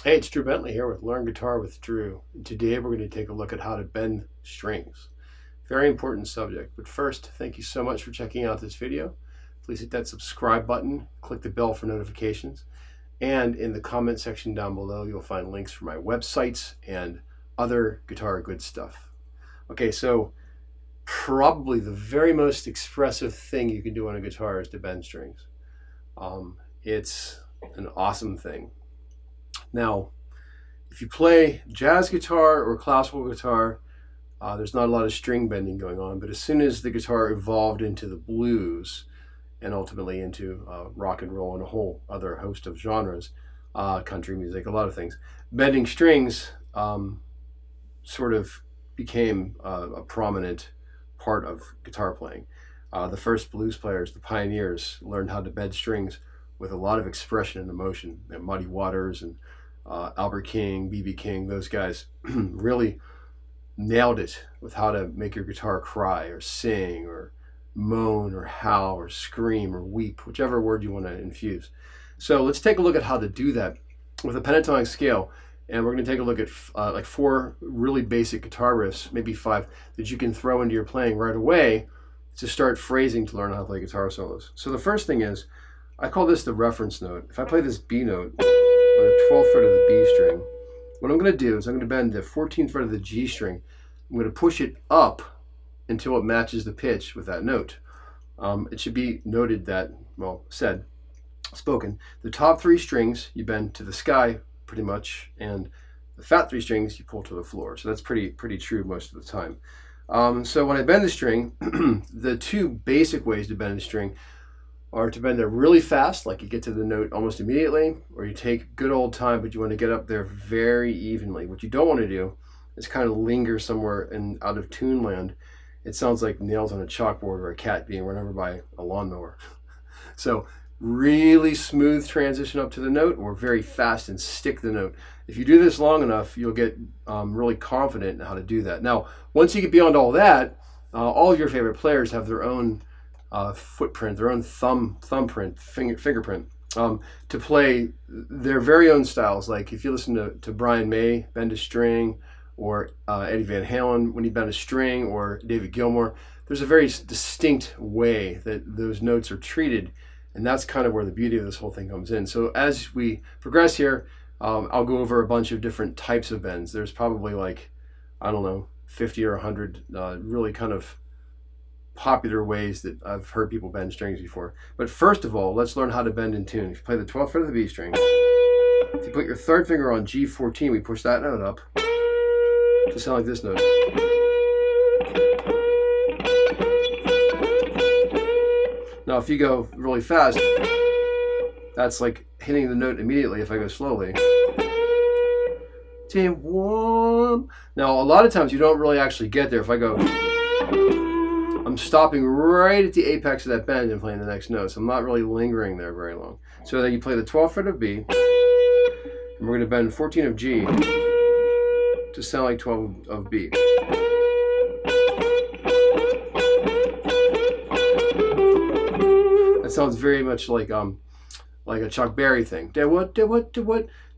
Hey, it's Drew Bentley here with Learn Guitar with Drew. And today we're going to take a look at how to bend strings. Very important subject, but first, thank you so much for checking out this video. Please hit that subscribe button, click the bell for notifications, and in the comment section down below you'll find links for my websites and other guitar good stuff. Okay, so probably the very most expressive thing you can do on a guitar is to bend strings. It's an awesome thing. Now, if you play jazz guitar or classical guitar, there's not a lot of string bending going on, but as soon as the guitar evolved into the blues and ultimately into rock and roll and a whole other host of genres, country music, a lot of things, bending strings sort of became a prominent part of guitar playing. The first blues players, the pioneers, learned how to bend strings with a lot of expression and emotion. Muddy Waters and Albert King, B.B. King, those guys really nailed it with how to make your guitar cry or sing or moan or howl or scream or weep, whichever word you want to infuse. So let's take a look at how to do that with a pentatonic scale, and we're going to take a look at like 4 really basic guitar riffs, maybe 5, that you can throw into your playing right away to start phrasing to learn how to play guitar solos. So the first thing is, I call this the reference note. If I play this B note on the 12th fret of the B string, what I'm going to do is I'm going to bend the 14th fret of the G string. I'm going to push it up until it matches the pitch with that note. It should be noted that, well, spoken, the top 3 strings you bend to the sky pretty much, and the fat 3 strings you pull to the floor. So that's pretty true most of the time. So when I bend the string, the 2 basic ways to bend a string are to bend it really fast, like you get to the note almost immediately, or you take good old time, but you want to get up there very evenly. What you don't want to do is kind of linger somewhere in out of tune land. It sounds like nails on a chalkboard or a cat being run over by a lawnmower. So really smooth transition up to the note, or very fast and stick the note. If you do this long enough, you'll get really confident in how to do that. Now, once you get beyond all that, all of your favorite players have their own footprint, their own thumbprint, fingerprint, to play their very own styles. Like if you listen to Brian May bend a string, or Eddie Van Halen when he bent a string, or David Gilmour, there's a very distinct way that those notes are treated, and that's kind of where the beauty of this whole thing comes in. So as we progress here, I'll go over a bunch of different types of bends. There's probably like, I don't know, 50 or 100 really kind of popular ways that I've heard people bend strings before. But first of all, let's learn how to bend in tune. If you play the 12th fret of the B string, if you put your 3rd finger on G14, we push that note up to sound like this note. Now if you go really fast, that's like hitting the note immediately. If I go slowly, now a lot of times you don't really actually get there. If I go, I'm stopping right at the apex of that bend and playing the next note, so I'm not really lingering there very long. So then you play the 12th fret of B, and we're going to bend 14 of G to sound like 12 of B. That sounds very much like a Chuck Berry thing. Do what?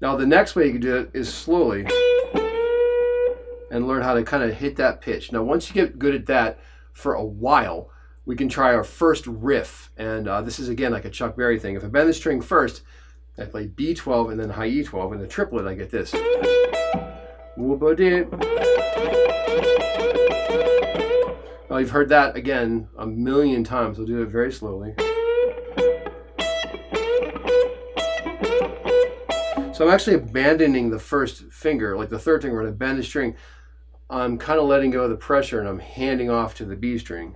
Now the next way you can do it is slowly and learn how to kind of hit that pitch. Now once you get good at that for a while, we can try our first riff, and this is again like a Chuck Berry thing. If I bend the string first, I play B12 and then high E12, and the triplet I get this. Whoop-a-dee. Well, you've heard that again a million times. I'll do it very slowly. So I'm actually abandoning the first finger, like the third finger. When I bend the string, I'm kind of letting go of the pressure and I'm handing off to the B string.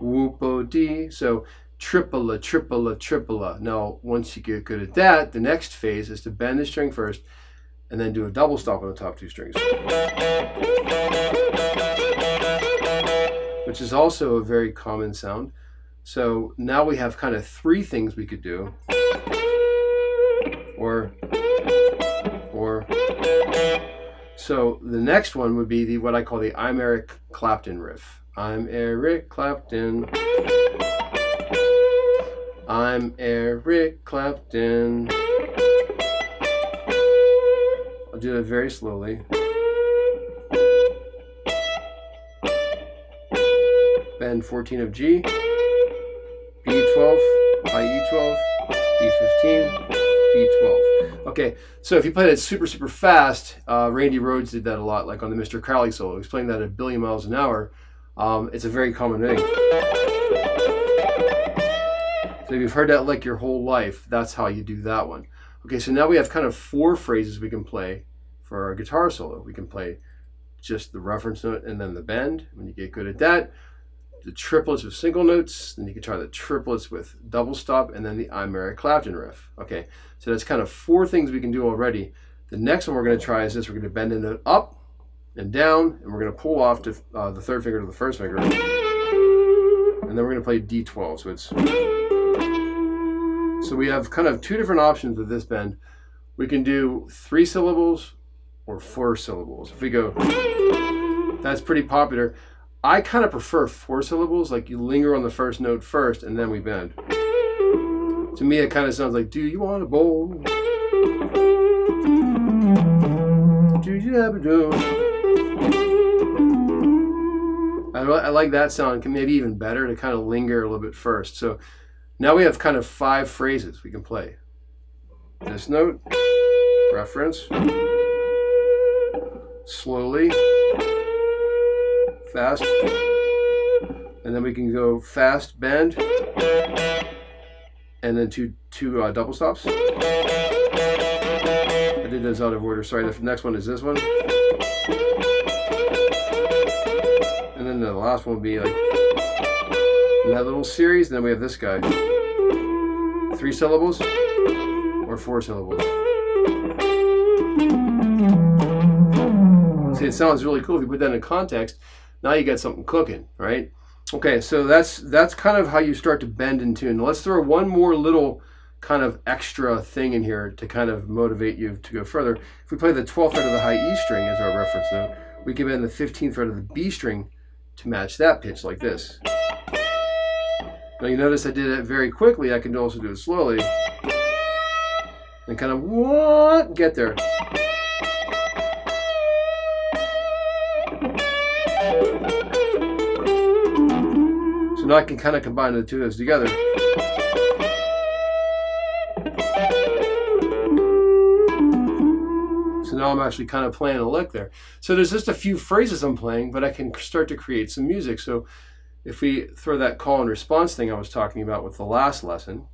Whoop-a-dee. So triple-a, triple-a, triple-a. Now, once you get good at that, the next phase is to bend the string first and then do a double stop on the top two strings, which is also a very common sound. So now we have kind of three things we could do. Or. So the next one would be what I call the I'm Eric Clapton riff. I'm Eric Clapton. I'm Eric Clapton. I'll do it very slowly. Bend 14 of G, B12, high E12, B15, B12. Okay, so if you play that super, super fast, Randy Rhoads did that a lot, like on the Mr. Crowley solo. He's playing that at 1 billion miles an hour. It's a very common thing. So if you've heard that like your whole life, that's how you do that one. Okay, so now we have kind of 4 phrases we can play for our guitar solo. We can play just the reference note and then the bend. When you get good at that, the triplets with single notes, then you can try the triplets with double stop, and then the I'm Eric Clapton riff. Okay, so that's kind of 4 things we can do already. The next one we're going to try is this. We're going to bend the note up and down, and we're going to pull off to the third finger to the first finger, and then we're going to play D12. So we have kind of 2 different options with this bend. We can do 3 syllables or 4 syllables. If we go, that's pretty popular. I kind of prefer 4 syllables, like you linger on the first note first and then we bend. To me, it kind of sounds like, do you want a bowl? Do you have a dough? I like that sound, maybe even better to kind of linger a little bit first. So now we have kind of 5 phrases we can play. This note, reference, slowly, fast, and then we can go fast, bend, and then two double stops. I did those out of order. Sorry, the next one is this one. And then the last one will be like in that little series. And then we have this guy. 3 syllables or 4 syllables. See, it sounds really cool if you put that in context. Now you got something cooking, right? Okay, so that's kind of how you start to bend in tune. Let's throw one more little kind of extra thing in here to kind of motivate you to go further. If we play the 12th fret of the high E string as our reference note, we can bend the 15th fret of the B string to match that pitch like this. Now you notice I did it very quickly. I can also do it slowly and kind of get there. So now I can kind of combine the 2 of those together. So now I'm actually kind of playing a lick there. So there's just a few phrases I'm playing, but I can start to create some music. So if we throw that call and response thing I was talking about with the last lesson,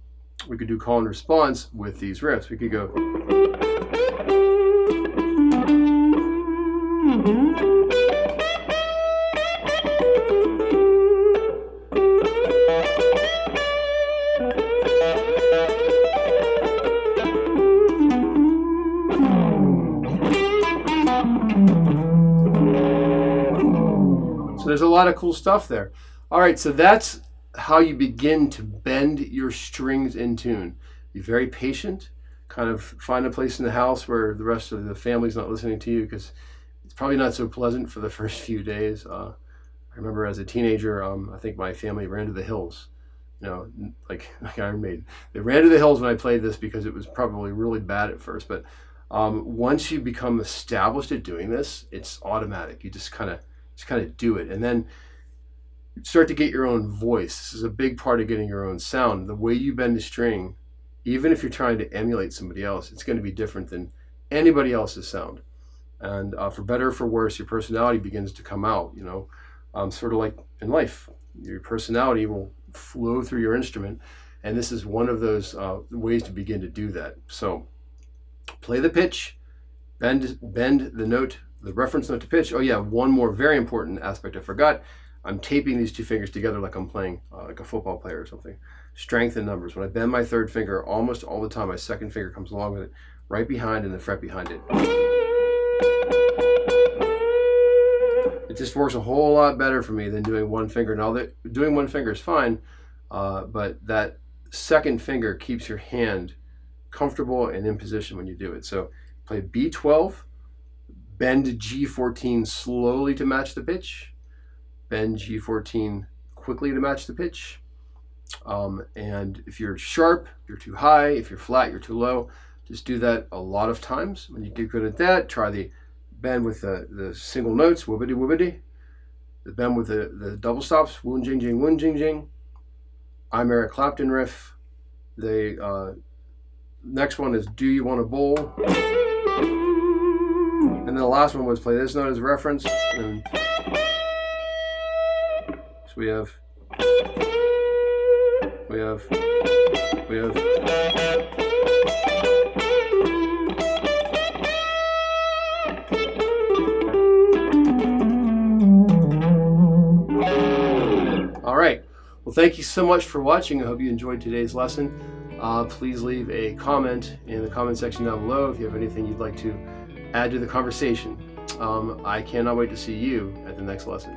we could do call and response with these riffs. We could go. So there's a lot of cool stuff there. All right, so that's how you begin to bend your strings in tune. Be very patient, kind of find a place in the house where the rest of the family's not listening to you, because it's probably not so pleasant for the first few days. I remember as a teenager, I think my family ran to the hills. You know, like Iron Maiden. They ran to the hills when I played this because it was probably really bad at first. But once you become established at doing this, it's automatic. You just kind of do it, and then start to get your own voice. This is a big part of getting your own sound. The way you bend the string, even if you're trying to emulate somebody else, it's going to be different than anybody else's sound. And for better or for worse, your personality begins to come out, sort of like in life. Your personality will flow through your instrument, and this is one of those ways to begin to do that. So play the pitch, bend the note, the reference note to pitch. Oh yeah, one more very important aspect I forgot. I'm taping these two fingers together like I'm playing like a football player or something. Strength in numbers. When I bend my third finger, almost all the time my second finger comes along with it, right behind and the fret behind it. It just works a whole lot better for me than doing one finger. Now, doing one finger is fine, but that second finger keeps your hand comfortable and in position when you do it. So play B12, bend G14 slowly to match the pitch, bend G14 quickly to match the pitch. And if you're sharp, you're too high. If you're flat, you're too low. Just do that a lot of times. When you get good at that, try the bend with the single notes, woobity woobity. The bend with the double stops, woon jing jing, woon jing jing. I'm Eric Clapton riff. The next one is Do You Want a Bowl? And then the last one was play this note as a reference. And so we have. All right. Well, thank you so much for watching. I hope you enjoyed today's lesson. Please leave a comment in the comment section down below if you have anything you'd like to add to the conversation. I cannot wait to see you at the next lesson.